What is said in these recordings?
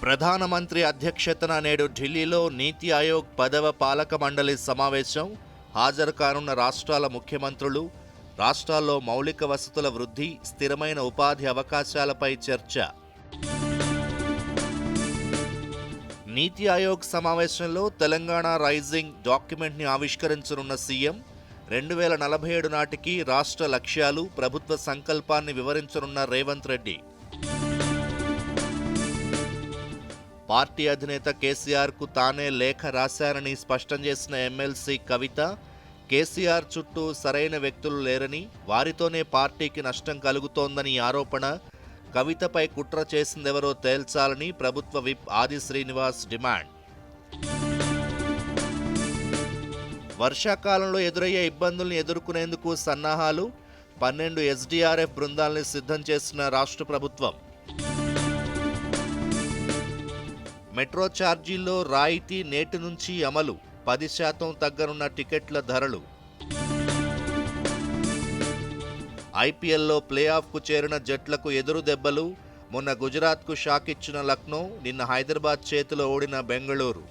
ప్రధానమంత్రి అధ్యక్షతన నేడు ఢిల్లీలో నీతి ఆయోగ్ 10వ పాలక మండలి సమావేశం. హాజరు కానున్న రాష్ట్రాల ముఖ్యమంత్రులు, రాష్ట్రాల్లో మౌలిక వసతుల వృద్ధి, స్థిరమైన ఉపాధి అవకాశాలపై చర్చ. నీతి ఆయోగ్ సమావేశంలో తెలంగాణ రైజింగ్ డాక్యుమెంట్ని ఆవిష్కరించనున్న సీఎం. 2047 నాటికి రాష్ట్ర లక్ష్యాలు, ప్రభుత్వ సంకల్పాన్ని వివరించనున్న రేవంత్ రెడ్డి. పార్టీ అధినేత కేసీఆర్కు తానే లేఖ రాశానని స్పష్టం చేసిన ఎమ్మెల్సీ కవిత, కేసీఆర్ చుట్టూ సరైన వ్యక్తులు లేరని, వారితోనే పార్టీకి నష్టం కలుగుతోందని ఆరోపణ. కవితపై కుట్ర చేసిందెవరో తేల్చాలని ప్రభుత్వ విప్ ఆది శ్రీనివాస్ డిమాండ్. వర్షాకాలంలో ఎదురయ్యే ఇబ్బందుల్ని ఎదుర్కొనేందుకు సన్నాహాలు. 12 ఎస్డీఆర్ఎఫ్ బృందాల్ని సిద్ధం చేసిన రాష్ట్ర ప్రభుత్వం. మెట్రో ఛార్జీల్లో రాయితీ నేటి నుంచి అమలు. 10% తగ్గనున్న టికెట్ల ధరలు. ఐపీఎల్లో ప్లే ఆఫ్కు చేరిన జట్లకు ఎదురు దెబ్బలు. మొన్న గుజరాత్కు షాక్ ఇచ్చిన లక్నో, నిన్న హైదరాబాద్ చేతిలో ఓడిన బెంగళూరు.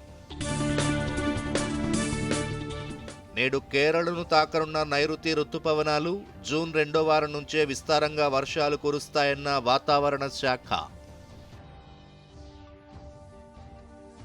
నేడు కేరళను తాకనున్న నైరుతి రుతుపవనాలు. జూన్ 2వ వారం నుంచే విస్తారంగా వర్షాలు కురుస్తాయన్న వాతావరణ శాఖ.